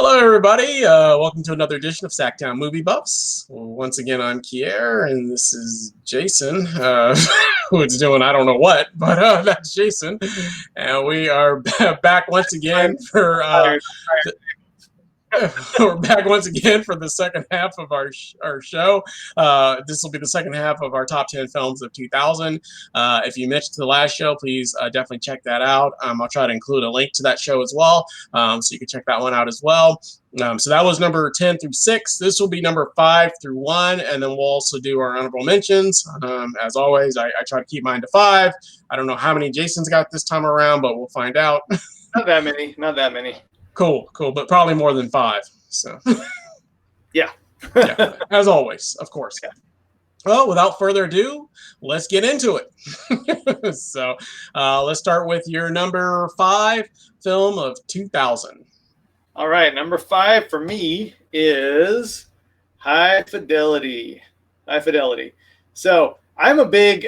Hello, everybody. Welcome to another edition of SacTown Movie Buffs. Once again, I'm Kier, and this is Jason, who's doing I don't know what, but that's Jason. And we are back once again for we're back once again for the second half of our show. This will be the second half of our top 10 films of 2000. If you missed the last show, please definitely check that out. I'll try to include a link to that show as well, so you can check that one out as well. So that was number 10 through 6. This will be number 5 through 1, and then we'll also do our honorable mentions. As always, I try to keep mine to 5. I don't know how many Jason's got this time around, but we'll find out. Not that many. Not that many. Cool, but probably more than 5. So, yeah, as always, of course. Yeah. Well, without further ado, let's get into it. So, let's start with your number 5 film of 2000. All right, number 5 for me is High Fidelity. High Fidelity. So, I'm a big.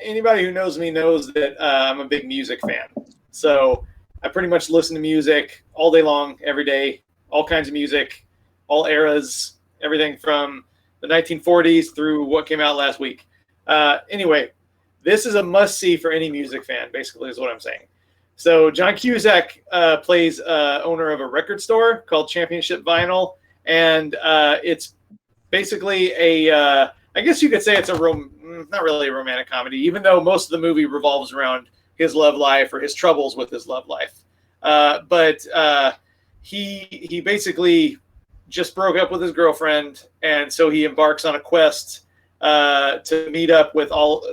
Anybody who knows me knows that I'm a big music fan. So, I pretty much listen to music all day long, every day, all kinds of music, all eras, everything from the 1940s through what came out last week. Anyway, this is a must-see for any music fan, basically, is what I'm saying. So John Cusack plays owner of a record store called Championship Vinyl, and it's basically a, I guess you could say it's not really a romantic comedy, even though most of the movie revolves around his love life or his troubles with his love life. But he basically just broke up with his girlfriend, and so he embarks on a quest to meet up with all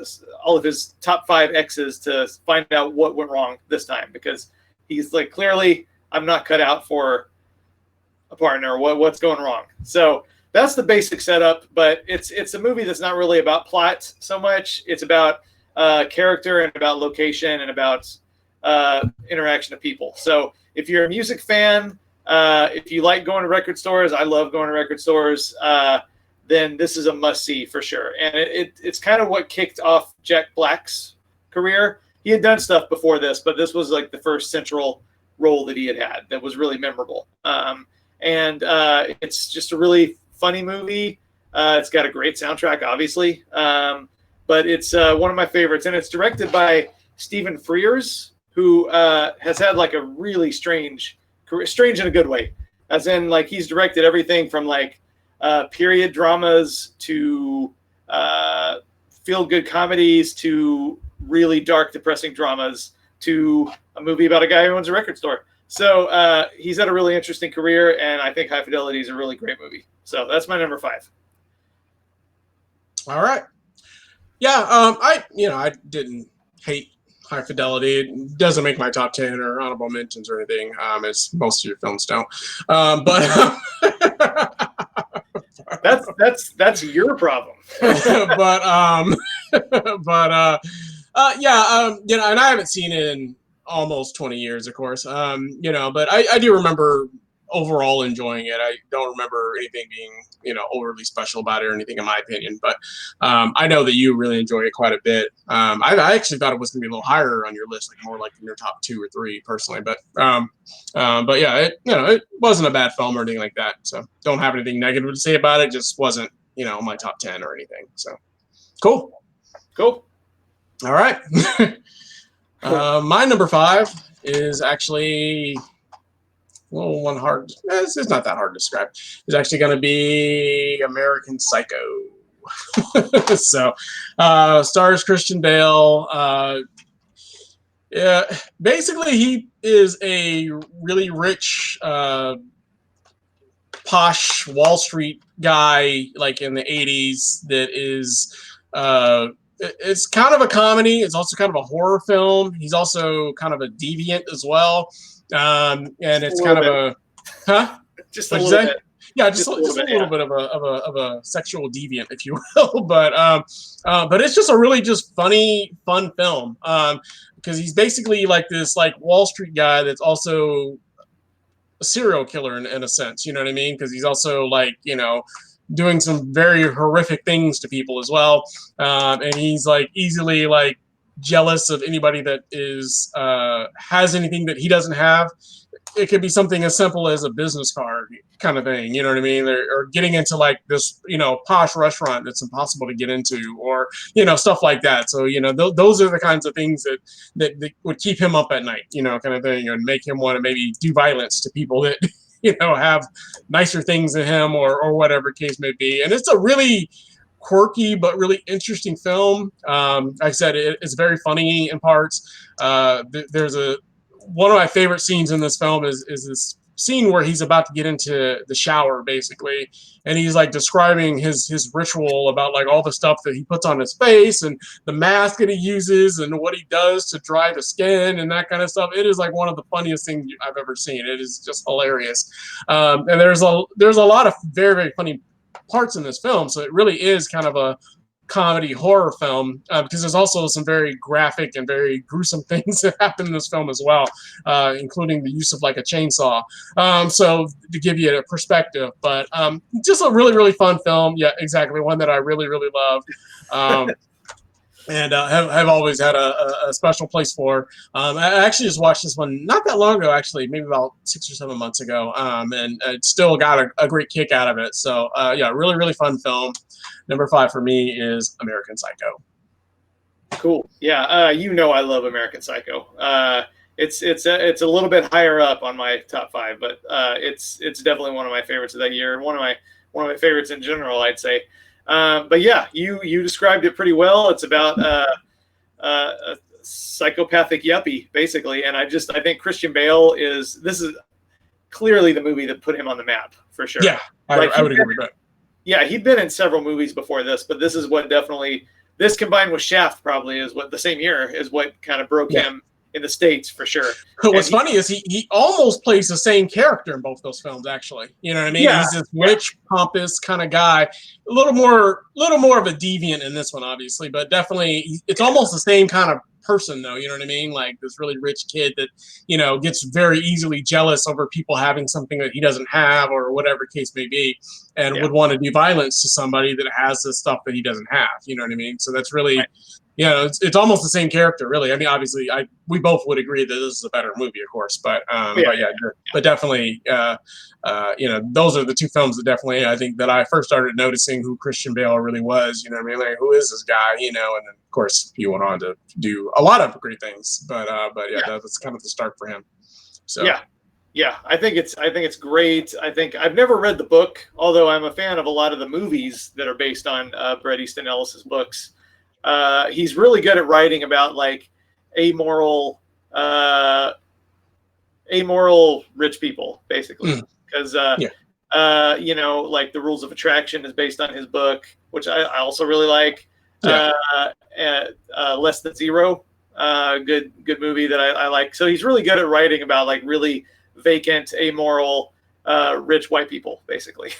of his top 5 exes to find out what went wrong this time, because he's like, clearly I'm not cut out for a partner. What's going wrong? So that's the basic setup, but it's a movie that's not really about plot so much. It's about character and about location and about interaction of people. So if you're a music fan, if you like going to record stores, I love going to record stores, then this is a must-see for sure. And it's kind of what kicked off Jack Black's career. He had done stuff before this, but this was like the first central role that he had that was really memorable. And it's just a really funny movie. It's got a great soundtrack, obviously. But it's one of my favorites, and it's directed by Stephen Frears, who has had like a really strange career, strange in a good way, as in like he's directed everything from like period dramas to feel-good comedies to really dark, depressing dramas to a movie about a guy who owns a record store. So he's had a really interesting career, and I think High Fidelity is a really great movie. So that's my number 5. All right. Yeah, I didn't hate High Fidelity. It doesn't make my top 10 or honorable mentions or anything, as most of your films don't. But that's your problem. And I haven't seen it in almost 20 years, of course. But I do remember overall enjoying it. I don't remember anything being, overly special about it or anything, in my opinion. But I know that you really enjoy it quite a bit. I actually thought it was going to be a little higher on your list, like more like in your top 2 or 3, personally. But yeah, it wasn't a bad film or anything like that. So don't have anything negative to say about it. Just wasn't, my top 10 or anything. So cool. Cool. All right. My number 5 is actually. Well, it's not that hard to describe. It's actually going to be American Psycho. So, stars Christian Bale. Yeah, basically he is a really rich, posh Wall Street guy, like in the 80s. That is, it's kind of a comedy. It's also kind of a horror film. He's also kind of a deviant as well. And it's kind of just a little bit. Yeah, just a little bit of a sexual deviant, if you will. But it's just a really just fun film. Because he's basically like this like Wall Street guy that's also a serial killer in a sense. You know what I mean? Because he's also like, doing some very horrific things to people as well. And he's like easily like jealous of anybody that is has anything that he doesn't have. it could be something as simple as a business card kind of thing, you know what I mean? Or getting into like this, posh restaurant that's impossible to get into, or stuff like that. So those are the kinds of things that would keep him up at night, kind of thing, and make him want to maybe do violence to people that have nicer things than him, or whatever case may be. And it's a really quirky but really interesting film. Like I said, it's very funny in parts. There's one of my favorite scenes in this film is this scene where he's about to get into the shower, basically, and he's like describing his ritual about like all the stuff that he puts on his face and the mask that he uses and what he does to dry the skin and that kind of stuff. It is like one of the funniest things I've ever seen. It is just hilarious. And there's a lot of very, very funny parts in this film, so it really is kind of a comedy horror film, because there's also some very graphic and very gruesome things that happen in this film as well, including the use of like a chainsaw. So to give you a perspective, but just a really, really fun film. Yeah, exactly. One that I really, really love. And have always had a special place for. I actually just watched this one not that long ago, actually, maybe about 6 or 7 months ago, and it still got a great kick out of it. So yeah, really, really fun film. Number 5 for me is American Psycho. Cool. Yeah, I love American Psycho. It's a little bit higher up on my top 5, but it's definitely one of my favorites of that year. One of my favorites in general, I'd say. But yeah, you described it pretty well. It's about a psychopathic yuppie, basically, and I think Christian Bale this is clearly the movie that put him on the map for sure. Yeah, I would agree with that. Yeah, he'd been in several movies before this, but this is what definitely, this combined with Shaft probably is what the same year is what kind of broke him in the States for sure. What's funny is he almost plays the same character in both those films, actually. You know what I mean? Yeah. He's this rich, pompous kind of guy. A little more of a deviant in this one, obviously, but definitely it's almost the same kind of person, though. You know what I mean? Like this really rich kid that gets very easily jealous over people having something that he doesn't have, or whatever case may be, and would want to do violence to somebody that has the stuff that he doesn't have. You know what I mean? So that's really. Right. It's almost the same character, really. I mean, obviously, we both would agree that this is a better movie, of course. But but definitely, those are the two films that definitely I think that I first started noticing who Christian Bale really was. You know what I mean? Like, who is this guy? And then of course he went on to do a lot of great things. But that's kind of the start for him. So yeah, I think it's great. I think I've never read the book, although I'm a fan of a lot of the movies that are based on Bret Easton Ellis's books. He's really good at writing about like amoral rich people, basically, because like The Rules of Attraction is based on his book, which I also really like. Less Than Zero, good movie that I like. So he's really good at writing about like really vacant, amoral, rich white people, basically.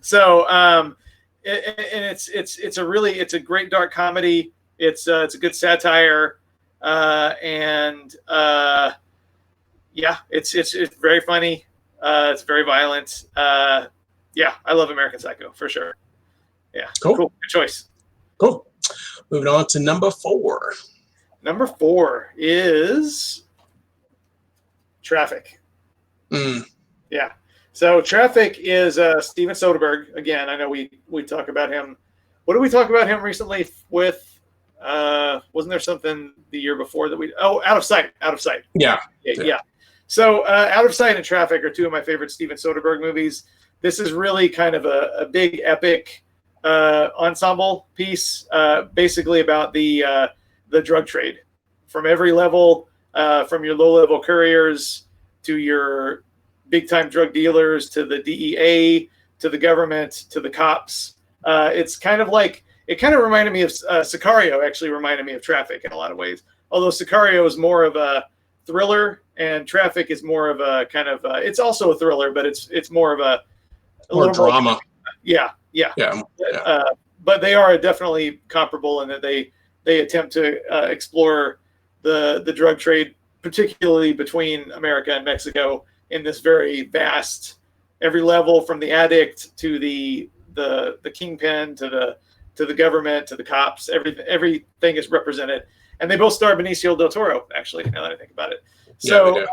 So. It's a great dark comedy. It's a good satire, it's very funny. It's very violent. I love American Psycho for sure. Yeah, cool. Good choice. Cool. Moving on to number 4. Number 4 is Traffic. Yeah. So Traffic is Steven Soderbergh. Again, I know we talk about him. What did we talk about him recently with? Wasn't there something the year before that Out of Sight. Yeah. So Out of Sight and Traffic are two of my favorite Steven Soderbergh movies. This is really kind of a big epic ensemble piece, basically about the drug trade from every level, from your low-level couriers to your big-time drug dealers, to the DEA, to the government, to the cops. It's kind of like, it kind of reminded me of Sicario, actually reminded me of Traffic in a lot of ways. Although Sicario is more of a thriller and Traffic is more of a kind of, it's also a thriller, but it's more of a little drama. Yeah. But they are definitely comparable in that they attempt to explore the drug trade, particularly between America and Mexico, in this very vast, every level from the addict to the kingpin to the government to the cops, everything is represented. And they both star Benicio del Toro, actually, now that I think about it. So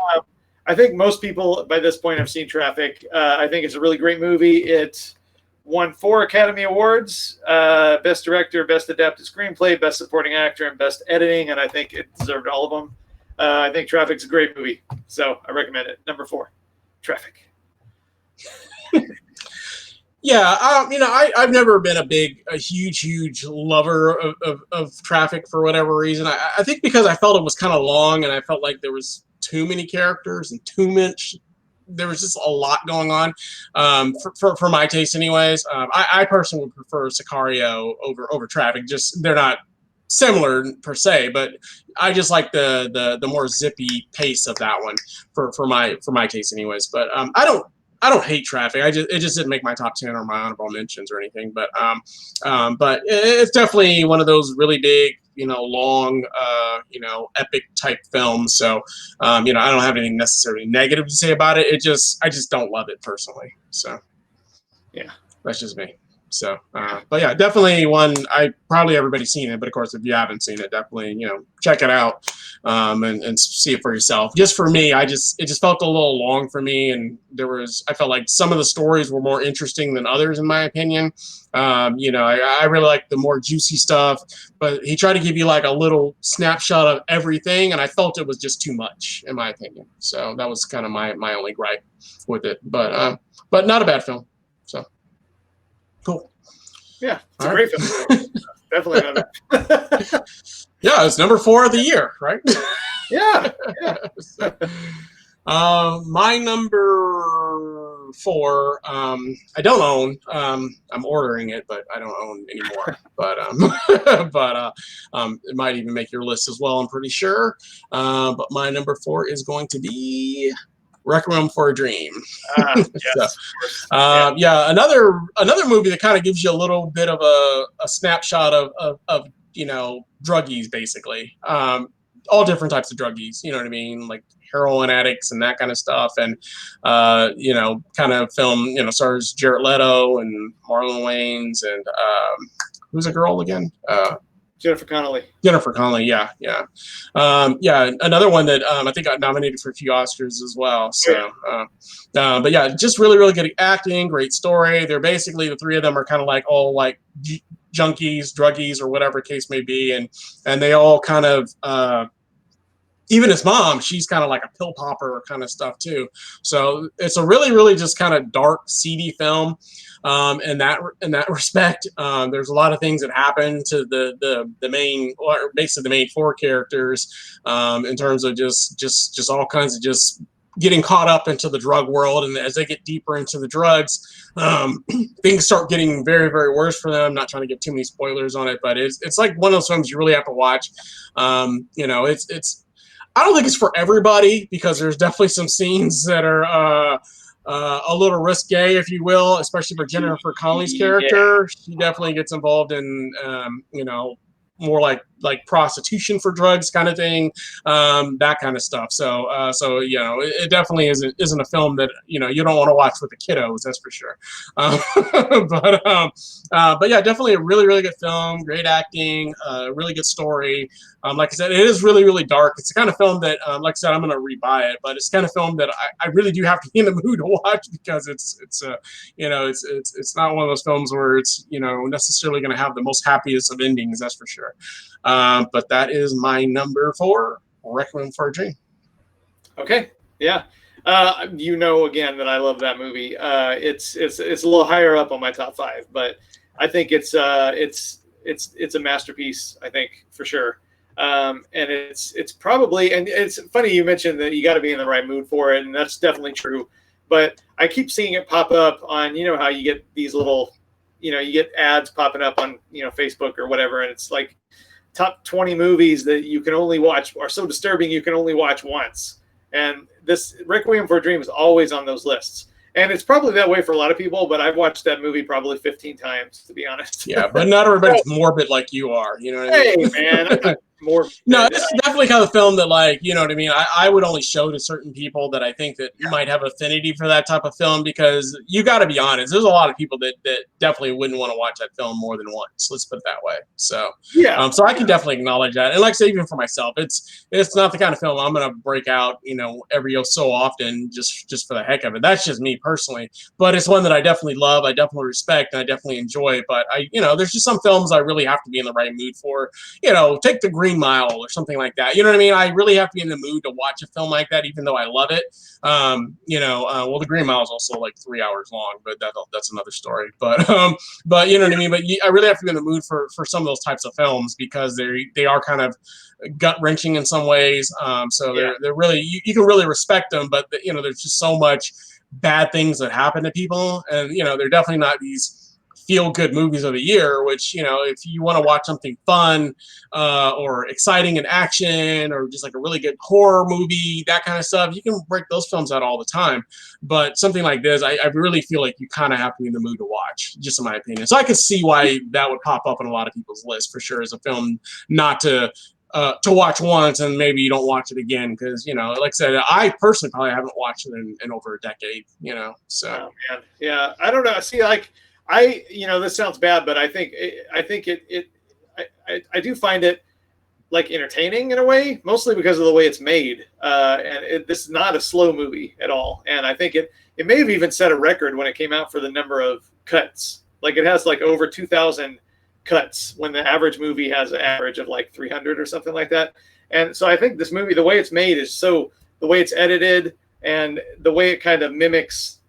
I think most people by this point have seen Traffic. I think it's a really great movie. It won 4 Academy Awards: Best Director, Best Adapted Screenplay, Best Supporting Actor, and Best Editing. And I think it deserved all of them. I think Traffic's a great movie, so I recommend it. Number 4, Traffic. Yeah, I've never been a huge lover of Traffic for whatever reason. I think because I felt it was kind of long, and I felt like there was too many characters and too much. There was just a lot going on, for my taste, anyways. I personally would prefer Sicario over Traffic. Just they're not similar per se, but I just like the more zippy pace of that one for my taste, anyways. But I don't hate Traffic. It just didn't make my top 10 or my honorable mentions or anything. But it's definitely one of those really big, long, epic type films. So I don't have anything necessarily negative to say about it. I just don't love it personally. So yeah, that's just me. So, but yeah, definitely one. Probably everybody's seen it, but of course, if you haven't seen it, definitely check it out and see it for yourself. Just for me, it just felt a little long for me, and I felt like some of the stories were more interesting than others, in my opinion. I really like the more juicy stuff, but he tried to give you like a little snapshot of everything, and I felt it was just too much, in my opinion. So that was kind of my only gripe with it, but not a bad film. So. Cool. Yeah, it's a great film. Definitely not. Yeah, it's number 4 of the year, right? Yeah. So, my number 4, I don't own. I'm ordering it, but I don't own anymore. But it might even make your list as well, I'm pretty sure. But my number 4 is going to be Requiem for a Dream. Yes. So, another movie that kind of gives you a little bit of a snapshot of druggies, basically. All different types of druggies, you know what I mean? Like heroin addicts and that kind of stuff. And, kind of film, stars Jared Leto and Marlon Wayans and who's the girl again? Jennifer Connelly, yeah. Another one that I think got nominated for a few Oscars as well. So, but yeah, just really, really good acting, great story. They're basically, the 3 of them are kind of like all like junkies, druggies, or whatever case may be, and they all kind of. Even his mom, she's kind of like a pill popper kind of stuff too. So it's a really, really just kind of dark, seedy film. In that respect, there's a lot of things that happen to the main, or basically the main 4 characters, in terms of just all kinds of just getting caught up into the drug world. And as they get deeper into the drugs, things start getting very, very worse for them. Not trying to give too many spoilers on it, but it's like one of those films you really have to watch. It's I don't think it's for everybody, because there's definitely some scenes that are a little risque, if you will, especially for Jennifer Connelly's character. Yeah. She definitely gets involved in, more like prostitution for drugs kind of thing, that kind of stuff. So it definitely isn't a film that you don't want to watch with the kiddos, that's for sure. But yeah, definitely a really, really good film. Great acting, really good story. Like I said, it is really, really dark. It's the kind of film that, like I said, I'm going to rebuy it, but it's the kind of film that I really do have to be in the mood to watch, because it's not one of those films where it's necessarily going to have the most happiest of endings, that's for sure. But that is my number 4, Requiem for a Dream. Okay, yeah. Again that I love that movie. It's a little higher up on my top 5, but I think it's a masterpiece, I think, for sure. And it's probably, and it's funny you mentioned that you got to be in the right mood for it, and that's definitely true. But I keep seeing it pop up on, how you get these little, you get ads popping up on, Facebook or whatever, and it's like top 20 movies that you can only watch, are so disturbing you can only watch once. And this Requiem for a Dream is always on those lists. And it's probably that way for a lot of people, but I've watched that movie probably 15 times, to be honest. Yeah, but not everybody's morbid like you are. You know what I mean? Hey, man, more. No, it's definitely kind of film that, like, you know what I mean? I would only show to certain people that I think that might have affinity for that type of film, because you got to be honest, there's a lot of people that definitely wouldn't want to watch that film more than once. Let's put it that way. So, Yeah. So I can definitely acknowledge that. And like I say, even for myself, it's not the kind of film I'm going to break out, every so often just for the heck of it. That's just me personally. But it's one that I definitely love, I definitely respect, and I definitely enjoy. But there's just some films I really have to be in the right mood for. Take The Green Mile or something like that. You know what I mean? I really have to be in the mood to watch a film like that, even though I love it. Well, The Green Mile is also like 3 hours long, but that's another story. But you know what I mean? But I really have to be in the mood for some of those types of films, because they are kind of gut wrenching in some ways. So they're really, you can really respect them, but there's just so much bad things that happen to people, and they're definitely not these feel good movies of the year, which, if you want to watch something fun or exciting in action, or just like a really good horror movie, that kind of stuff, you can break those films out all the time. But something like this, I really feel like you kind of have to be in the mood to watch, just in my opinion. So I could see why that would pop up on a lot of people's lists for sure, as a film not to watch once and maybe you don't watch it again, because like I said, I personally probably haven't watched it in over a decade. So. Oh, man. Yeah, I don't know. See, like, this sounds bad, but I think I do find it like entertaining in a way, mostly because of the way it's made. And this is not a slow movie at all. And I think it may have even set a record when it came out for the number of cuts. Like, it has like over 2,000 cuts, when the average movie has an average of like 300 or something like that. And so I think this movie, the way it's made is the way it's edited and the way it kind of mimics,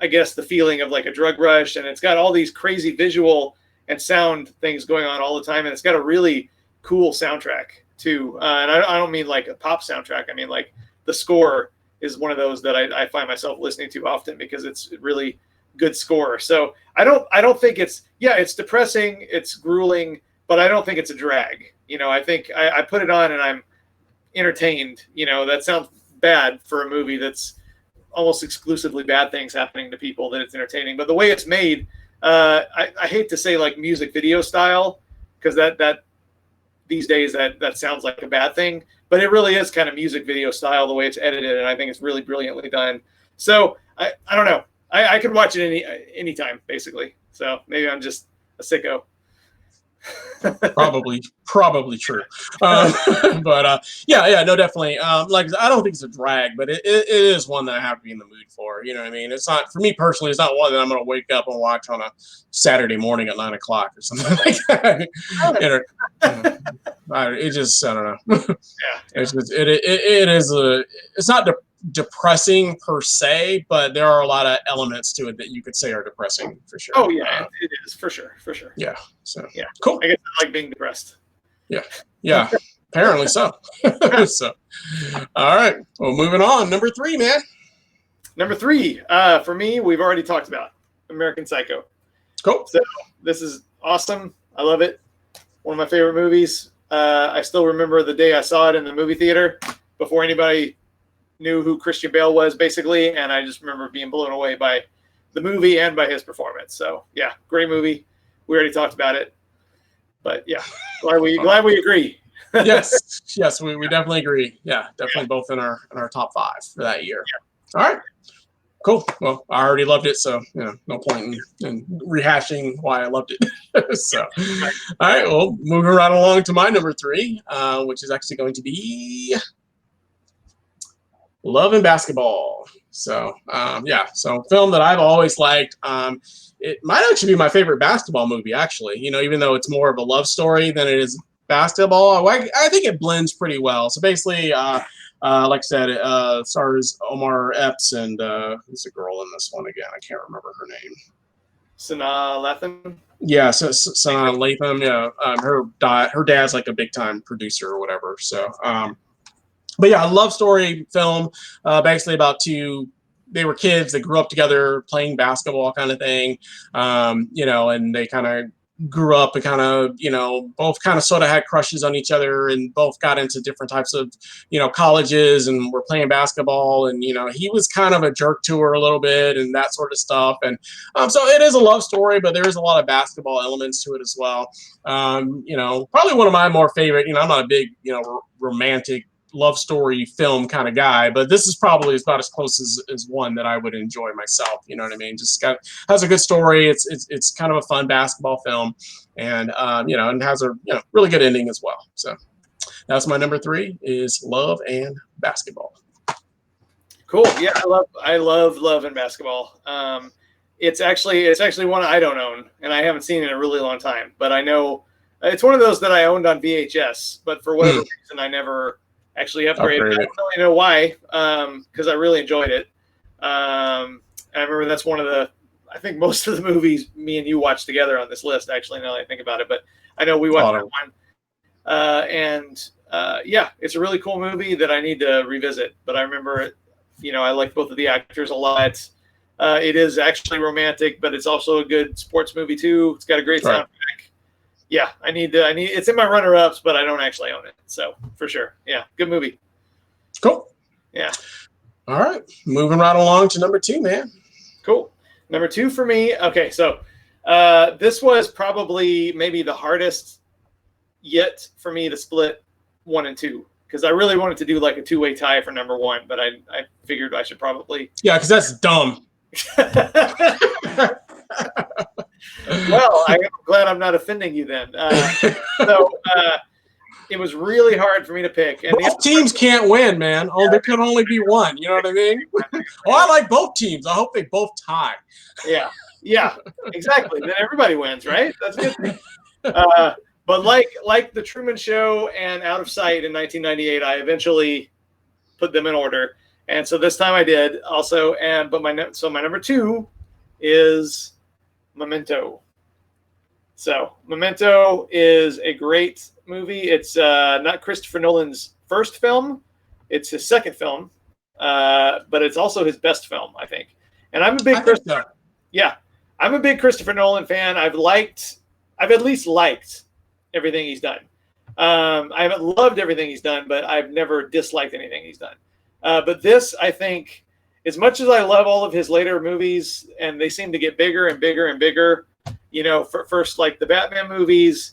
I guess, the feeling of like a drug rush, and it's got all these crazy visual and sound things going on all the time, and it's got a really cool soundtrack too. And I don't mean like a pop soundtrack. I mean, like, the score is one of those that I find myself listening to often, because it's really good score. So I don't think it's depressing, it's grueling, but I don't think it's a drag. I think I put it on and I'm entertained. That sounds bad for a movie that's almost exclusively bad things happening to people, that it's entertaining. But the way it's made, I hate to say like music video style, because that these days that sounds like a bad thing, but it really is kind of music video style, the way it's edited, and I think it's really brilliantly done. So I don't know. I could watch it anytime, basically. So maybe I'm just a sicko. probably true. No, definitely. Like, I don't think it's a drag, but it is one that I have to be in the mood for. You know what I mean? It's not, for me personally, it's not one that I'm going to wake up and watch on a Saturday morning at 9 o'clock or something like that. It just, I don't know. It's just, it's not depressing per se, but there are a lot of elements to it that you could say are depressing for sure. Oh yeah, it is for sure. Yeah. So yeah, cool. I guess I like being depressed. Yeah. Apparently so. So, all right. Well, moving on. Number 3, man. Number 3, for me, we've already talked about American Psycho. Cool. So this is awesome. I love it. One of my favorite movies. I still remember the day I saw it in the movie theater, before anybody knew who Christian Bale was, basically, and I just remember being blown away by the movie and by his performance. So yeah, great movie. We already talked about it, but yeah, glad we agree. yes, we definitely agree. Yeah, definitely both in our top 5 for that year. Yeah. All right, cool. Well, I already loved it, so no point in rehashing why I loved it. So, all right, well, moving right along to my number 3, which is actually going to be Love and Basketball. So, so film that I've always liked. It might actually be my favorite basketball movie, actually. Even though it's more of a love story than it is basketball, I think it blends pretty well. So basically, like I said, it stars Omar Epps and who's the girl in this one again? I can't remember her name. Sanaa Lathan. Yeah, so Sanaa Lathan. Yeah, her dad's like a big time producer or whatever. So. But yeah, a love story film, basically about they were kids that grew up together playing basketball kind of thing, and they kind of grew up and kind of, both kind of sort of had crushes on each other, and both got into different types of, colleges, and were playing basketball. And, he was kind of a jerk to her a little bit and that sort of stuff. And so it is a love story, but there is a lot of basketball elements to it as well. Probably one of my more favorite, I'm not a big, romantic love story film kind of guy, but this is probably about as close as one that I would enjoy myself. You know what I mean? Just has a good story. It's kind of a fun basketball film, and and has a really good ending as well. So that's my number 3 is Love and Basketball. Cool. Yeah, I love and basketball. It's actually one I don't own, and I haven't seen it in a really long time. But I know it's one of those that I owned on VHS, but for whatever reason I never actually upgraded. I don't really know why, because I really enjoyed it. I remember that's one of I think most of the movies me and you watched together on this list, actually, now that I think about it. But I know we watched that one. Yeah, it's a really cool movie that I need to revisit. But I remember it, I like both of the actors a lot. It is actually romantic, but it's also a good sports movie too. It's got a great soundtrack. Yeah, I need it's in my runner-ups, but I don't actually own it. So for sure. Yeah. Good movie. Cool. Yeah. All right. Moving right along to number 2, man. Cool. Number 2 for me. Okay. So this was probably maybe the hardest yet for me to split 1 and 2, because I really wanted to do like a 2-way tie for number 1, but I figured I should probably. Yeah. Cause that's dumb. Well, I'm glad I'm not offending you then. It was really hard for me to pick. And both teams can't win, man. Oh, there could only be one. You know what I mean? I like both teams. I hope they both tie. Yeah, exactly. Then everybody wins, right? That's a good thing. But like The Truman Show and Out of Sight in 1998, I eventually put them in order. And so this time I did also. But my number 2 is Memento. So Memento is a great movie. It's not Christopher Nolan's first film. It's his second film, but it's also his best film, I think. And I'm a big I'm a big Christopher Nolan fan. I've at least liked everything he's done. I haven't loved everything he's done, but I've never disliked anything he's done. But this, I think, as much as I love all of his later movies, and they seem to get bigger and bigger and bigger, first like the Batman movies,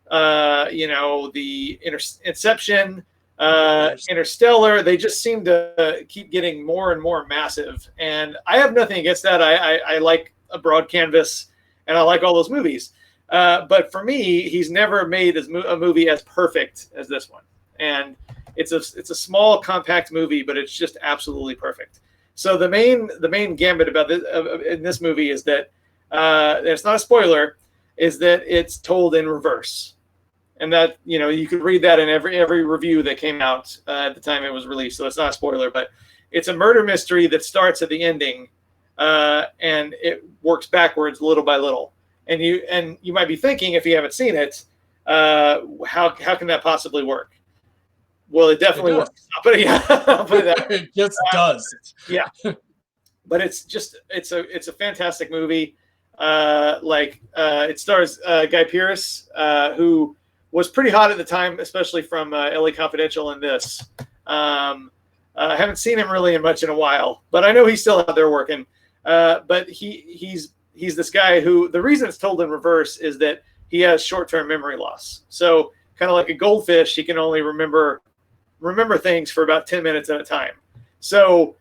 the Inception, Interstellar, they just seem to keep getting more and more massive. And I have nothing against that. I like a broad canvas, and I like all those movies. But for me, he's never made a movie as perfect as this one. And it's a small, compact movie, but it's just absolutely perfect. So the main gambit about this in this movie is that it's not a spoiler, is that it's told in reverse, and that you could read that in every review that came out at the time it was released. So it's not a spoiler, but it's a murder mystery that starts at the ending, and it works backwards little by little. And you might be thinking, if you haven't seen it, how can that possibly work? Well, it definitely works. I'll put it that way. It just does. Yeah, but it's a fantastic movie. It stars Guy Pearce, who was pretty hot at the time, especially from LA Confidential and this. I haven't seen him really in much in a while, but I know he's still out there working. But he's this guy who, the reason it's told in reverse is that he has short-term memory loss. So kind of like a goldfish, he can only remember things for about 10 minutes at a time. So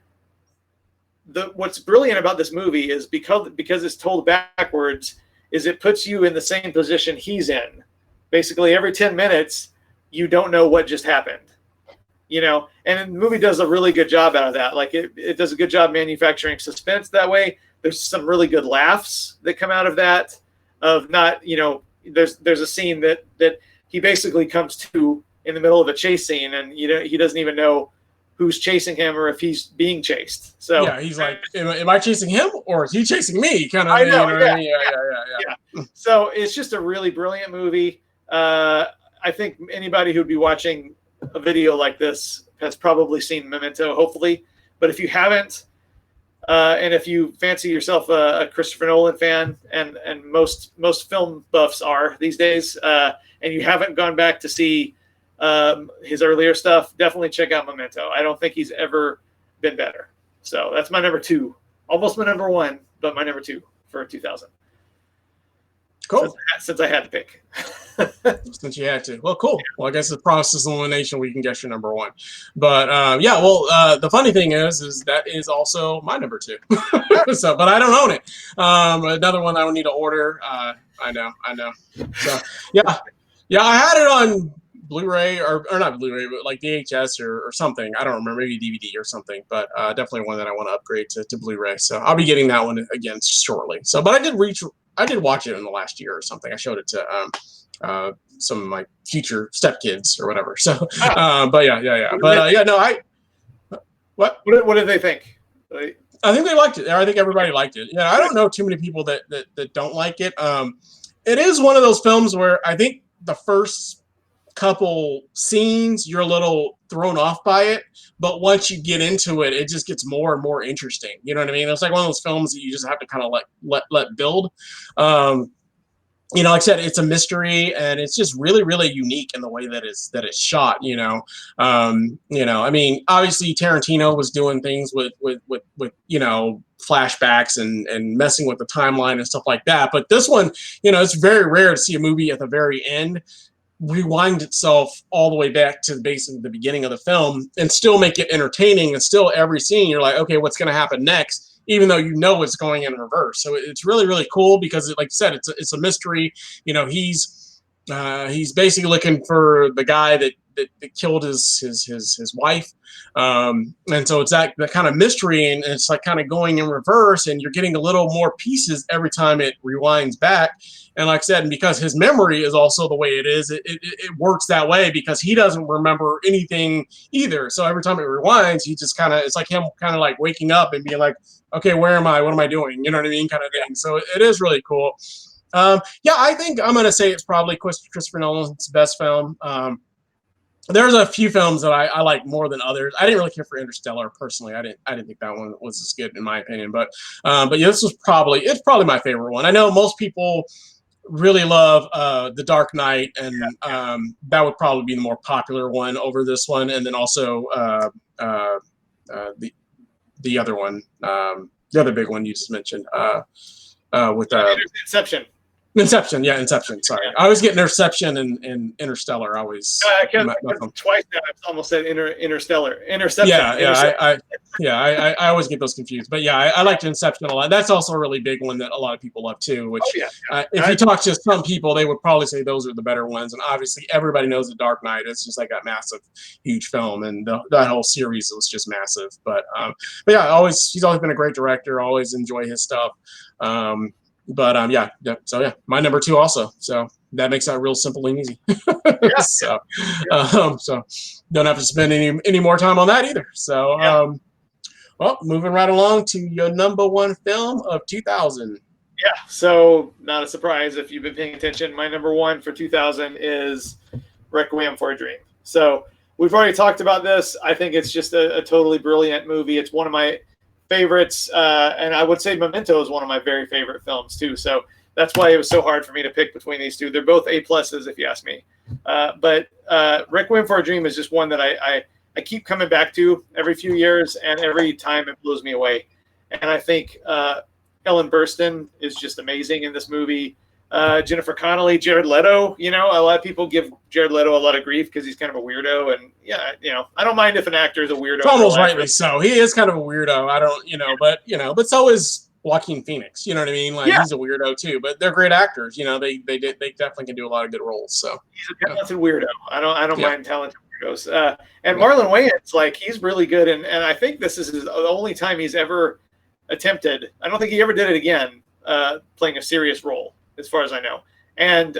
what's brilliant about this movie is because it's told backwards, is it puts you in the same position he's in. Basically, every 10 minutes, you don't know what just happened. And the movie does a really good job out of that. Like it does a good job manufacturing suspense that way. There's some really good laughs that come out of that. Of not, there's a scene that he basically comes to in the middle of a chase scene, and he doesn't even know who's chasing him or if he's being chased. So yeah, he's like, am I chasing him or is he chasing me? Kind of. I know. Yeah. So it's just a really brilliant movie. I think anybody who'd be watching a video like this has probably seen Memento, hopefully. But if you haven't, And if you fancy yourself a Christopher Nolan fan, and most film buffs are these days, and you haven't gone back to see his earlier stuff, definitely check out Memento. I don't think he's ever been better. So that's my number 2. Almost my number 1, but my number 2 for 2000. Cool. Since I had to pick. Since you had to. Well, cool. Well, I guess the process of elimination, we can guess your number 1. But yeah, well, the funny thing is that is also my number 2. So, but I don't own it. Another one I would need to order. I know. So yeah, I had it on Blu-ray or not Blu-ray, but like VHS or something. I don't remember, maybe DVD or something. But definitely one that I want to upgrade to Blu-ray. So I'll be getting that one again shortly. So, but I did watch it in the last year or something. I showed it to some of my future stepkids or whatever. So, but yeah. But yeah, no, what did they think? I think they liked it. I think everybody liked it. Yeah, I don't know too many people that don't like it. It is one of those films where I think the first couple scenes you're a little thrown off by it, but once you get into it, it just gets more and more interesting. You know what I mean? It's like one of those films that you just have to kind of let build. You know, like I said, it's a mystery, and it's just really, really unique in the way that it's shot. You know, I mean, obviously Tarantino was doing things with you know, flashbacks and messing with the timeline and stuff like that. But this one, you know, it's very rare to see a movie at the very end rewind itself all the way back to basically the beginning of the film and still make it entertaining, and still every scene you're like, okay, what's going to happen next, even though you know it's going in reverse. So it's really, really cool because, like you said, it's a mystery. You know, he's basically looking for the guy that killed his wife, and so it's that kind of mystery, and it's like kind of going in reverse, and you're getting a little more pieces every time it rewinds back. And like I said, and because his memory is also the way it is, it works that way because he doesn't remember anything either. So every time it rewinds, he just kind of, it's like him kind of like waking up and being like, okay, where am I? What am I doing? You know what I mean? Kind of thing. So it is really cool. Yeah, I think I'm going to say it's probably Christopher Nolan's best film. There's a few films that I like more than others. I didn't really care for Interstellar personally. I didn't think that one was as good in my opinion. But yeah, it's probably my favorite one. I know most people really love The Dark Knight, and that would probably be the more popular one over this one. And then also the other one, the other big one you just mentioned with Inception. Inception, yeah, Inception. Sorry, I always get Interception and Interstellar. I always twice now. I've almost said Interstellar. Interception. I always get those confused. But yeah, I liked Inception a lot. That's also a really big one that a lot of people love too. Which, if you talk to some people, they would probably say those are the better ones. And obviously, everybody knows The Dark Knight. It's just like that massive, huge film, and that whole series was just massive. But yeah, he's always been a great director. Always enjoy his stuff. So yeah, my number 2 also. So that makes that real simple and easy. So don't have to spend any more time on that either. So well, moving right along to your number 1 film of 2000. Yeah. So not a surprise if you've been paying attention. My number 1 for 2000 is Requiem for a Dream. So we've already talked about this. I think it's just a totally brilliant movie. It's one of my favorites, and I would say Memento is one of my very favorite films too. So that's why it was so hard for me to pick between these two. They're both A pluses, if you ask me. But Requiem for a Dream is just one that I keep coming back to every few years, and every time it blows me away. And I think Ellen Burstyn is just amazing in this movie. Jennifer Connelly, Jared Leto. You know, a lot of people give Jared Leto a lot of grief because he's kind of a weirdo, and yeah, you know, I don't mind if an actor is a weirdo. It's almost rightly so. He is kind of a weirdo. I don't, but so is Joaquin Phoenix. You know what I mean? Like he's a weirdo too. But they're great actors. You know, they definitely can do a lot of good roles. So he's a talented weirdo. I don't mind talented weirdos. And Marlon Wayans, like he's really good, and I think this is the only time he's ever attempted. I don't think he ever did it again, playing a serious role, as far as I know. And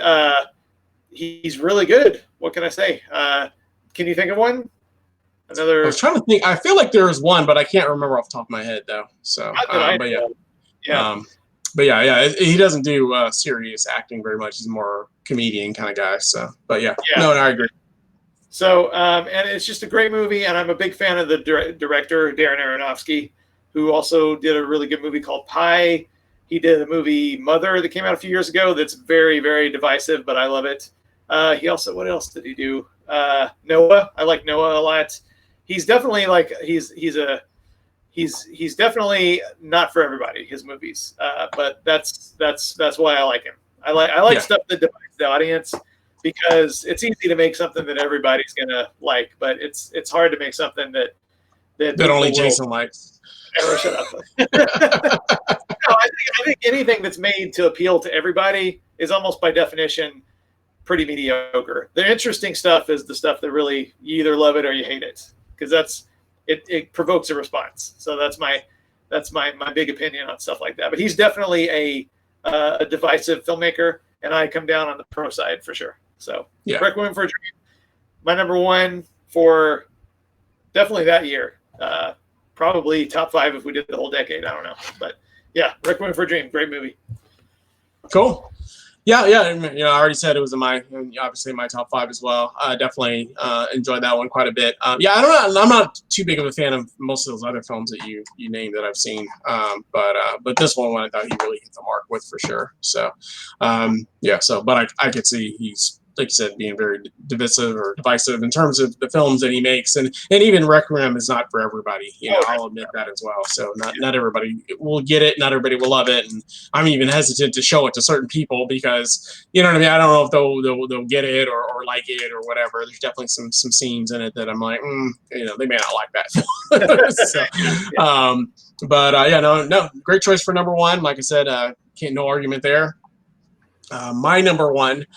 he's really good. What can I say? Can you think of one? Another. I was trying to think. I feel like there was one, but I can't remember off the top of my head though. So, he doesn't do serious acting very much. He's more comedian kind of guy. So, no, I agree. So, and it's just a great movie, and I'm a big fan of the director, Darren Aronofsky. who also did a really good movie called Pi. He did a movie Mother that came out a few years ago that's very, very divisive, but I love it. He also, what else did he do? Noah. I like Noah a lot. He's definitely like he's definitely not for everybody, his movies. But that's why I like him. I like stuff that divides the audience, because it's easy to make something that everybody's gonna like, but it's hard to make something that only Jason likes. Shut up. No, I think anything that's made to appeal to everybody is almost by definition pretty mediocre. The interesting stuff is the stuff that really you either love it or you hate it, because it provokes a response. So that's my big opinion on stuff like that. But he's definitely a divisive filmmaker, and I come down on the pro side for sure. So Requiem for a Dream, my number one for definitely that year. Probably top 5 if we did the whole decade. I don't know, but yeah, Requiem for a Dream, great movie. Cool. Yeah. I already said it was obviously my top 5 as well. I definitely enjoyed that one quite a bit. I'm not too big of a fan of most of those other films that you named that I've seen. But this one I thought he really hit the mark with for sure. So, but I could see he's, like you said, being very divisive in terms of the films that he makes, and even Requiem is not for everybody. I'll admit that as well. So not everybody will get it, not everybody will love it, and I'm even hesitant to show it to certain people because you know what I mean. I don't know if they'll get it or like it or whatever. There's definitely some scenes in it that I'm like, they may not like that. No, great choice for number 1. Like I said, no argument there. My number 1.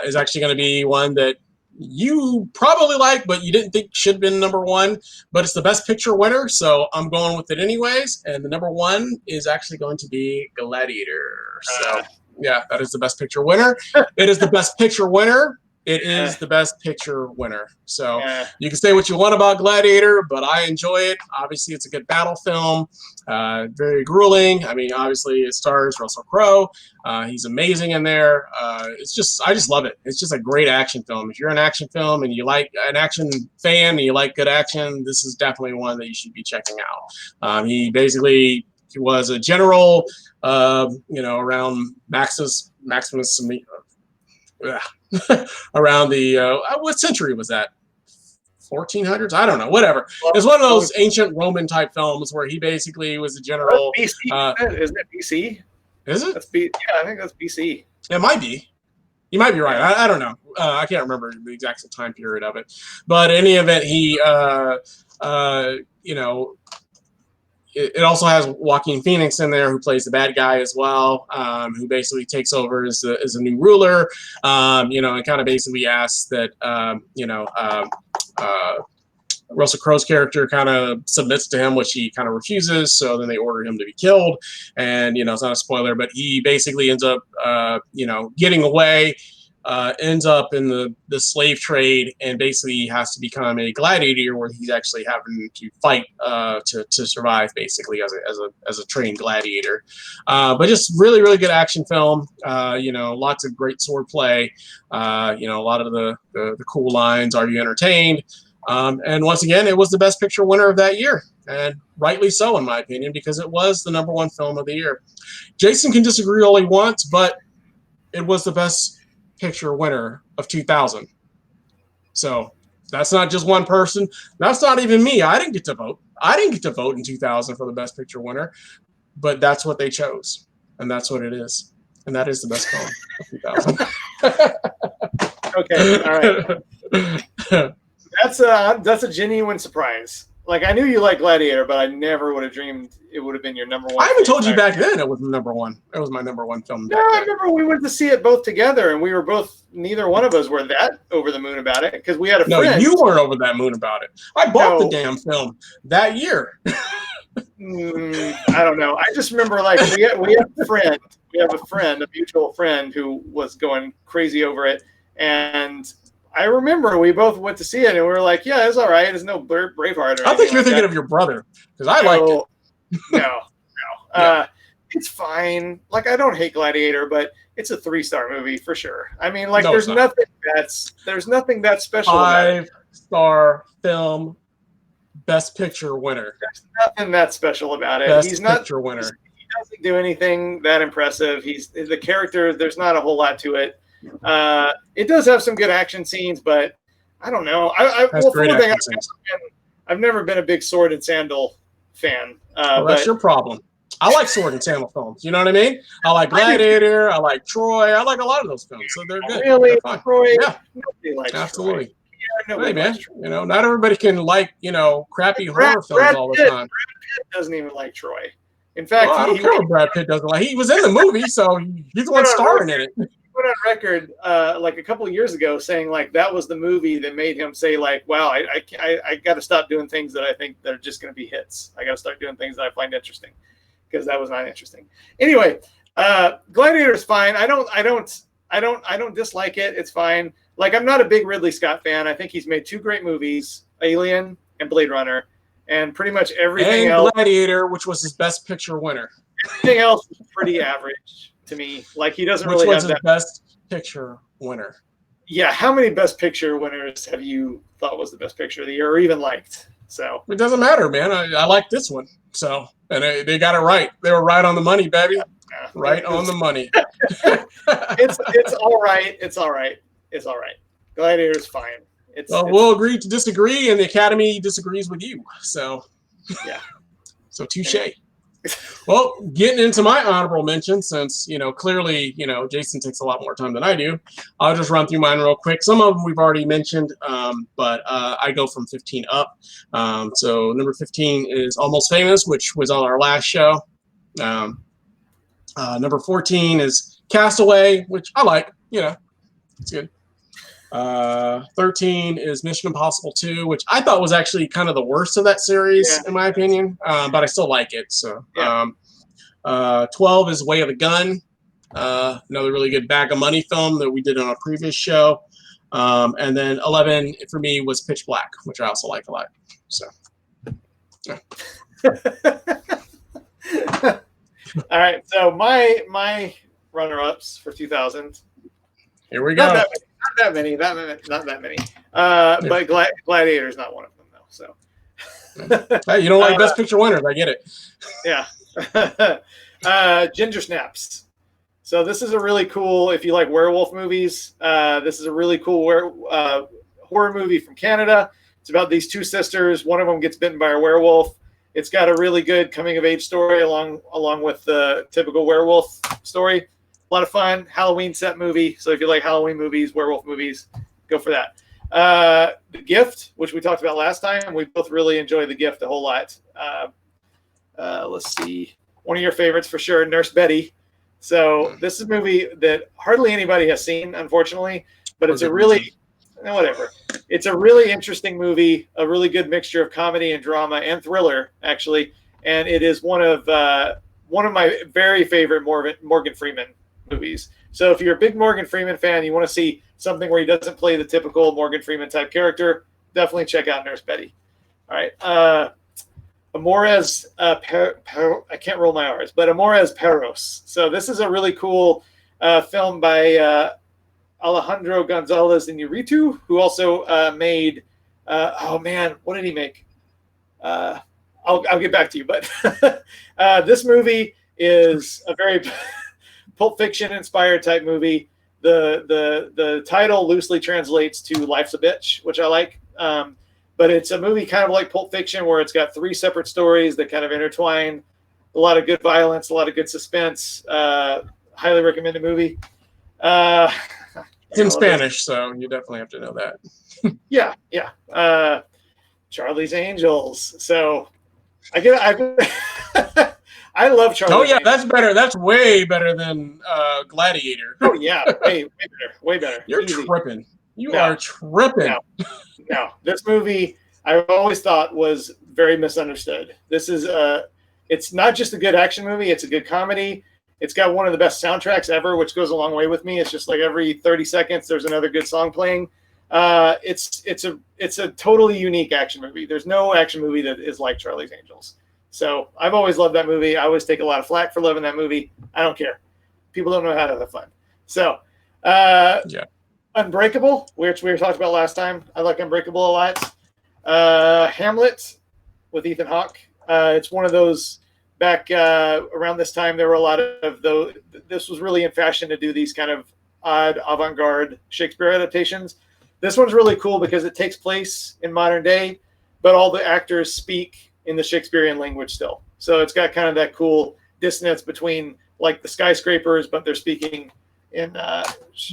Is actually going to be one that you probably like, but you didn't think should have been number 1, but it's the Best Picture winner, so I'm going with it anyways. And the number 1 is actually going to be Gladiator. So, that is the Best Picture winner. It is the Best Picture winner. It is the Best Picture winner. So you can say what you want about Gladiator, but I enjoy it. Obviously, it's a good battle film. Very grueling. I mean, obviously, it stars Russell Crowe. He's amazing in there. I just love it. It's just a great action film. If you're an action film and you like an action fan and you like good action, this is definitely one that you should be checking out. He was a general, around Maximus. Around the what century was that? 1400s? I don't know. Whatever. It's one of those ancient Roman type films where he basically was a general. BC, isn't it BC? Is it? I think that's BC. It might be. You might be right. I don't know. I can't remember the exact time period of it. But in any event, he, it also has Joaquin Phoenix in there, who plays the bad guy as well, who basically takes over as a new ruler, and kind of basically asks that, Russell Crowe's character kind of submits to him, which he kind of refuses. So then they order him to be killed. And, it's not a spoiler, but he basically ends up, getting away, ends up in the slave trade, and basically has to become a gladiator where he's actually having to fight to survive, basically as a trained gladiator. But just really, really good action film. Lots of great sword play. A lot of the cool lines. Are you entertained? And once again, it was the Best Picture winner of that year, and rightly so, in my opinion, because it was the number 1 film of the year. Jason can disagree all he wants, but it was the Best Picture winner of 2000. So that's not just one person. That's not even me. I didn't get to vote. I didn't get to vote in 2000 for the Best Picture winner, but that's what they chose, and that's what it is, and that is the best film of 2000. Okay, all right. That's a genuine surprise. Like, I knew you liked Gladiator, but I never would have dreamed it would have been your number 1. I even told you back then it was number 1. It was my number 1 film. No, I remember we went to see it both together, and we were both, neither one of us were that over the moon about it, because we had a friend. No, you weren't over that moon about it. I bought the damn film that year. I don't know. I just remember, like, we have a friend. We have a friend, a mutual friend, who was going crazy over it, and I remember we both went to see it, and we were like, "Yeah, it's all right. It's no Braveheart." I think you're thinking of your brother, because I liked it. No. Yeah. It's fine. Like, I don't hate Gladiator, but it's a 3-star movie for sure. I mean, like, there's nothing that special. 5-star film, Best Picture winner. There's nothing that special about it. Best He's not. Picture winner. He doesn't do anything that impressive. He's the character. There's not a whole lot to it. It does have some good action scenes, but I don't know. I've never been a big sword and sandal fan. That's your problem. I like sword and sandal films. You know what I mean? I like Gladiator. I like Troy. I like a lot of those films. So they're good. Really? They're fine. Troy? Yeah. Nobody likes absolutely. Troy. Yeah, nobody hey, man. likes Troy. You know, not everybody can like, crappy horror films all the time. Brad Pitt doesn't even like Troy. In fact, I don't care what Brad Pitt doesn't like. He was in the movie, so he's the one starring in it. He put on record like a couple of years ago saying like that was the movie that made him say like, wow, I got to stop doing things that I think that are just going to be hits. I got to start doing things that I find interesting, because that was not interesting. Anyway, Gladiator is fine. I don't dislike it. It's fine. Like, I'm not a big Ridley Scott fan. I think he's made 2 great movies, Alien and Blade Runner, and pretty much everything else. Gladiator, which was his Best Picture winner. Everything else is pretty average to me. Like, he doesn't really have that. Which was his Best Picture winner. Yeah, how many Best Picture winners have you thought was the Best Picture of the year, or even liked? So it doesn't matter, man. I like this one. So, and they got it right. They were right on the money, baby. Yeah. Right on the money. It's all right. It's all right. It's all right. Gladiator's fine. We'll agree to disagree, and the Academy disagrees with you. So, yeah. So touche. Well, getting into my honorable mention, since clearly Jason takes a lot more time than I do, I'll just run through mine real quick. Some of them we've already mentioned, but I go from 15 up. So number 15 is Almost Famous, which was on our last show. Number 14 is Castaway, which I like. It's good. 13 is Mission Impossible 2, which I thought was actually kind of the worst of that series, in my opinion, but I still like it. So, 12 is Way of the Gun, another really good bag of money film that we did on a previous show. And then 11 for me was Pitch Black, which I also like a lot. So, yeah. All right. So my runner-ups for 2000. Here we go. Not that many. But Gladiator is not one of them, though. So, hey, you don't like Best Picture winners? I get it. Yeah. Ginger Snaps. So this is a really cool. If you like werewolf movies, this is a really cool horror movie from Canada. It's about these 2 sisters. One of them gets bitten by a werewolf. It's got a really good coming of age story along with the typical werewolf story. A lot of fun. Halloween set movie. So if you like Halloween movies, werewolf movies, go for that. The Gift, which we talked about last time, we both really enjoyed The Gift a whole lot. Let's see. One of your favorites for sure, Nurse Betty. So this is a movie that hardly anybody has seen, unfortunately, but it's a really It's a really interesting movie, a really good mixture of comedy and drama and thriller, actually. And it is one of my very favorite Morgan Freeman movies. So if you're a big Morgan Freeman fan, you want to see something where he doesn't play the typical Morgan Freeman type character, definitely check out Nurse Betty. All right. Amores, I can't roll my R's, but Amores Perros. So this is a really cool film by Alejandro Gonzalez Iñárritu, who also made, what did he make? I'll get back to you, but this movie is a very Pulp Fiction inspired type movie. The title loosely translates to Life's a Bitch, which I like. But it's a movie kind of like Pulp Fiction, where it's got 3 separate stories that kind of intertwine. A lot of good violence, a lot of good suspense. Highly recommended movie. It's in Spanish, so you definitely have to know that. Yeah. Charlie's Angels. So I love Charlie's Oh yeah, Angels. that's better. That's way better than Gladiator. Oh yeah, way better. You're tripping. You are tripping. No, this movie I've always thought was very misunderstood. This is it's not just a good action movie, it's a good comedy. It's got one of the best soundtracks ever, which goes a long way with me. It's just like every 30 seconds there's another good song playing. It's a totally unique action movie. There's no action movie that is like Charlie's Angels. So I've always loved that movie. I always take a lot of flack for loving that movie. I don't care. People don't know how to have fun. So Unbreakable, which we were talking about last time. I like Unbreakable a lot. Hamlet, with Ethan Hawke. It's one of those back around this time. There were a lot of those. This was really in fashion to do these kind of odd avant-garde Shakespeare adaptations. This one's really cool because it takes place in modern day, but all the actors speak in the Shakespearean language still. So it's got kind of that cool dissonance between like the skyscrapers, but they're speaking in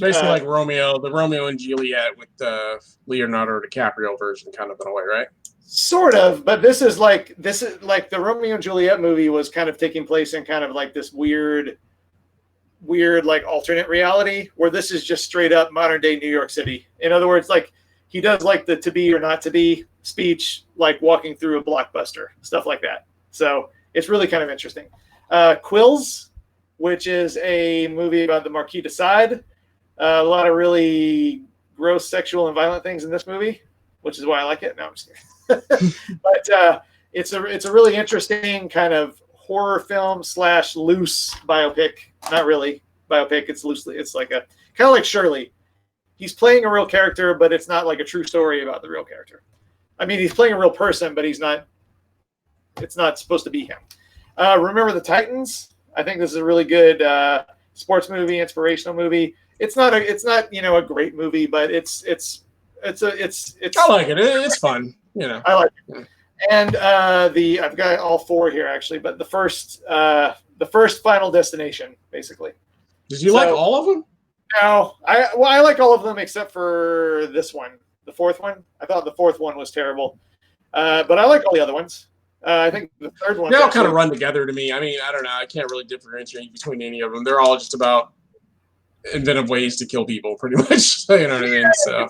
basically like Romeo, the Romeo and Juliet with the Leonardo DiCaprio version, kind of in a way, right? Sort of, but this is like the Romeo and Juliet movie was kind of taking place in kind of like this weird like alternate reality, where this is just straight up modern day New York City. In other words, like he does like the to be or not to be speech, like walking through a blockbuster, stuff like that. So it's really kind of interesting. Quills, which is a movie about the Marquis de Sade. A lot of really gross sexual and violent things in this movie, which is why I like it. No, I'm just kidding. But it's a really interesting kind of horror film / loose biopic. Not really biopic. It's loosely. It's like a kind of like Shirley. He's playing a real character, but it's not like a true story about the real character. I mean, he's playing a real person, but he's not. It's not supposed to be him. Remember the Titans? I think this is a really good sports movie, inspirational movie. It's not a great movie, but it's. I like it. It's fun. I like it. Yeah. And I've got all four here actually, but the first Final Destination, basically. Did you like all of them? No, I like all of them except for this one, the fourth one. I thought the fourth one was terrible, but I like all the other ones. I think the third one. They all kind of run together to me. I mean, I don't know. I can't really differentiate between any of them. They're all just about inventive ways to kill people, pretty much. You know what I mean? So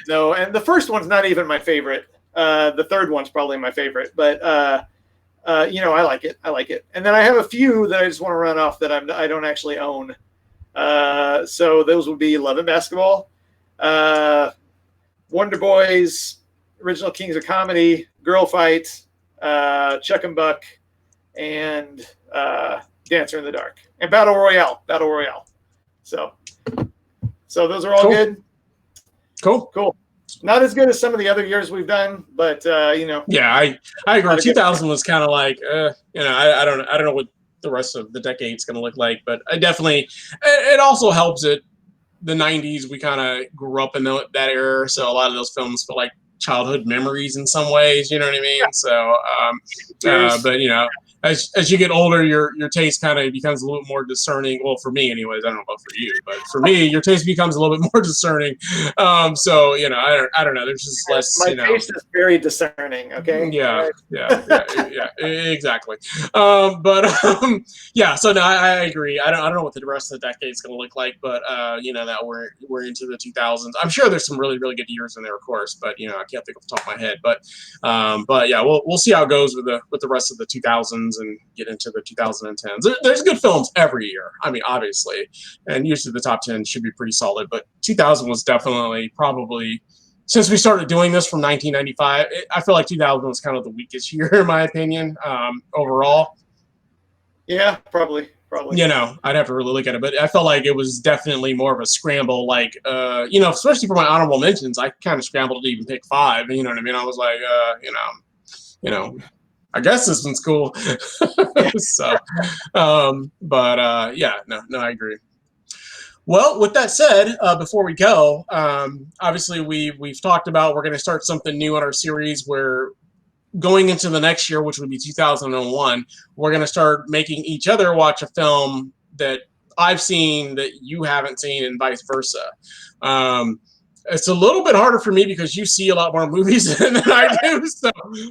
no, and the first one's not even my favorite. The third one's probably my favorite, but I like it. I like it. And then I have a few that I just want to run off that I don't actually own. So those would be Love and Basketball, Wonder Boys, Original Kings of Comedy, Girl Fight, Chuck and Buck, and Dancer in the Dark, and Battle Royale. So those are all good. Cool. Not as good as some of the other years we've done, but Yeah, I agree. 2000 was kind of like, I don't know what the rest of the decade's going to look like, but I definitely. It also helps that the 90s we kind of grew up in that era, so a lot of those films feel like childhood memories in some ways. You know what I mean? Yeah. So, but as you get older, your taste kind of becomes a little more discerning. Well, for me, anyways, I don't know about for you, but for me, your taste becomes a little bit more discerning. So I don't know. There's just less. My taste is very discerning. Okay. Yeah, exactly. Yeah. So no, I agree. I don't know what the rest of the decade's going to look like, but that we're into the 2000s. I'm sure there's some really really good years in there, of course, but I can't think off the top of my head. But yeah, we'll see how it goes with the rest of the 2000s. And get into the 2010s. There's good films every year. I mean, obviously, and usually the top 10 should be pretty solid. But 2000 was definitely probably, since we started doing this from 1995, I feel like 2000 was kind of the weakest year in my opinion overall. Yeah, probably. I'd have to really look at it, but I felt like it was definitely more of a scramble. Like, especially for my honorable mentions, I kind of scrambled to even pick 5. You know what I mean? I was like, I guess this one's cool. So, I agree. Well, with that said, before we go, obviously we've talked about we're going to start something new in our series. We're going into the next year, which would be 2001. We're going to start making each other watch a film that I've seen that you haven't seen, and vice versa. It's a little bit harder for me because you see a lot more movies than I do.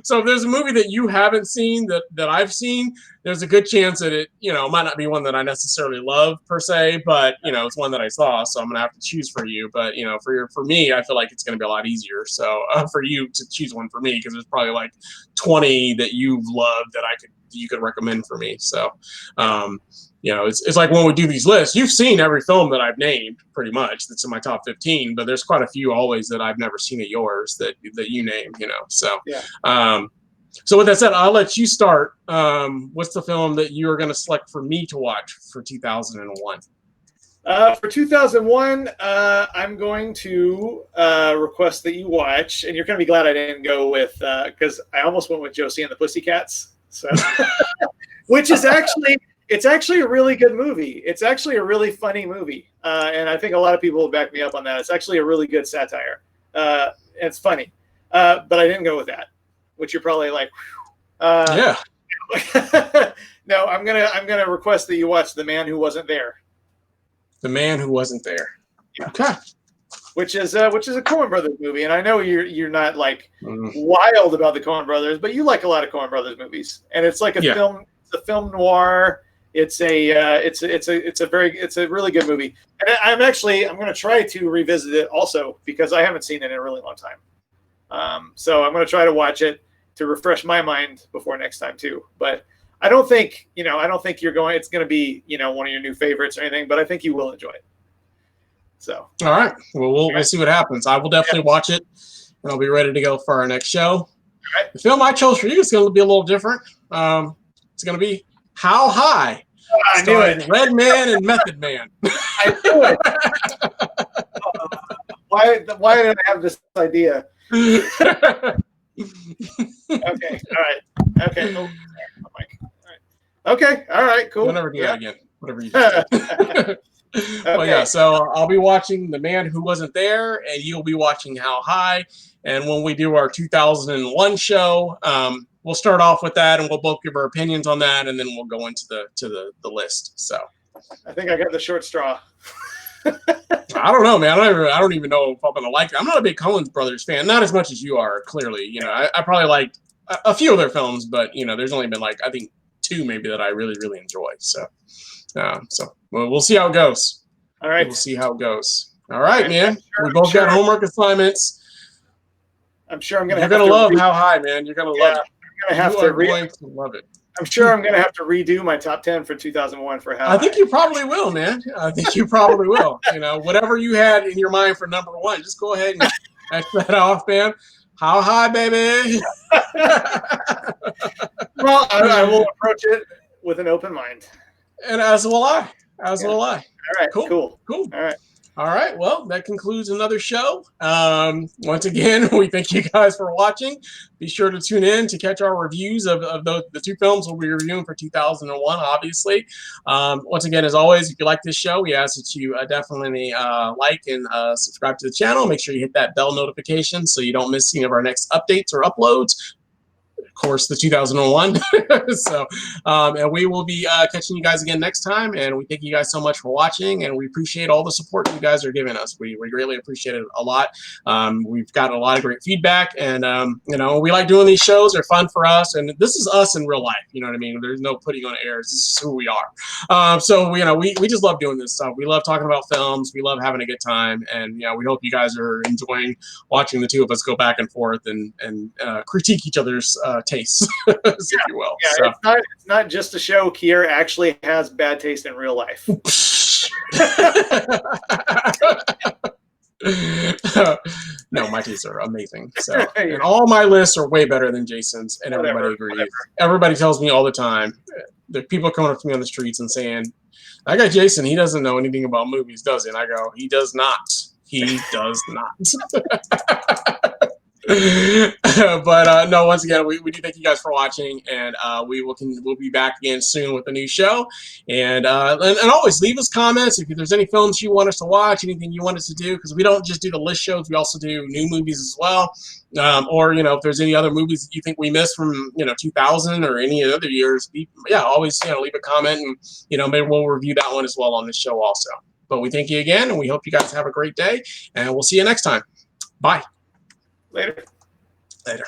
So if there's a movie that you haven't seen that I've seen, there's a good chance that it might not be one that I necessarily love per se, but it's one that I saw. So I'm gonna have to choose for you. But for me, I feel like it's gonna be a lot easier. So for you to choose one for me, because there's probably like 20 that you've loved that you could recommend for me. So. It's like when we do these lists, you've seen every film that I've named pretty much that's in my top 15, but there's quite a few always that I've never seen of yours that you name, so, yeah. So with that said, I'll let you start. What's the film that you're going to select for me to watch for 2001? For 2001, I'm going to request that you watch, and you're going to be glad I didn't go with, because I almost went with Josie and the Pussycats. So, which is it's actually a really good movie. It's actually a really funny movie, and I think a lot of people will back me up on that. It's actually a really good satire. It's funny, but I didn't go with that, which you're probably like, Yeah. No, I'm gonna request that you watch The Man Who Wasn't There. The Man Who Wasn't There. Yeah. Okay. Which is a Coen Brothers movie, and I know you're not like wild about the Coen Brothers, but you like a lot of Coen Brothers movies, and it's like a film noir. It's a really good movie, and I'm going to try to revisit it also because I haven't seen it in a really long time. So I'm going to try to watch it to refresh my mind before next time too. But I don't think it's going to be one of your new favorites or anything, but I think you will enjoy it. So all right, well we'll see what happens. I will definitely watch it, and I'll be ready to go for our next show. Right. The film I chose for you is going to be a little different. It's going to be How High, starring Redman and Method Man. I knew it. Why did I have this idea? Okay, all right. Okay, oh, Mike. All right. Okay, all right, cool. We'll never do that again. Whatever you do. Well, yeah, so I'll be watching The Man Who Wasn't There, and you'll be watching How High. And when we do our 2001 show, we'll start off with that, and we'll both give our opinions on that, and then we'll go into the list. So I think I got the short straw. I don't know, man. I don't even know if I'm gonna like it. I'm not a big Coen Brothers fan, not as much as you are. Clearly, I probably like a few of their films, but there's only been I think 2 maybe that I really really enjoy. So we'll see how it goes. All right, we'll see how it goes. All right, man. We both got homework assignments. I'm sure I'm gonna. You're gonna love How High, man. You're gonna love it. I'm gonna have to going to love it. I'm sure I'm gonna have to redo my top 10 for 2001 for How High. I think you probably will, man. I think you probably will. Whatever you had in your mind for number 1, just go ahead and X that off, man. How High, baby. Well, I will approach it with an open mind. And as will I. Will I. All right. Cool. All right. Well, that concludes another show. Once again, we thank you guys for watching. Be sure to tune in to catch our reviews of the 2 films we'll be reviewing for 2001, obviously. Once again, as always, if you like this show, we ask that you definitely like and subscribe to the channel. Make sure you hit that bell notification so you don't miss any of our next updates or uploads. Of course, the 2001. So, and we will be catching you guys again next time. And we thank you guys so much for watching, and we appreciate all the support you guys are giving us. We really appreciate it a lot. We've got a lot of great feedback, and we like doing these shows. They're fun for us, and this is us in real life. You know what I mean? There's no putting on airs. This is who we are. So we just love doing this stuff. We love talking about films. We love having a good time, and we hope you guys are enjoying watching the 2 of us go back and forth and critique each other's tastes, if you will. Yeah, so. It's not just a show. Kier actually has bad taste in real life. No, my tastes are amazing. So, and all my lists are way better than Jason's, and everybody agrees. Whatever. Everybody tells me all the time. The people are coming up to me on the streets and saying, "I got Jason. He doesn't know anything about movies, does he?" And I go, "He does not. He does not." But no, once again, we do thank you guys for watching, and we'll be back again soon with a new show. And always leave us comments if there's any films you want us to watch, anything you want us to do, because we don't just do the list shows, we also do new movies as well. Or if there's any other movies that you think we missed from 2000 or any other years, always leave a comment, and maybe we'll review that one as well on this show also. But we thank you again, and we hope you guys have a great day, and we'll see you next time. Bye. Later. Later.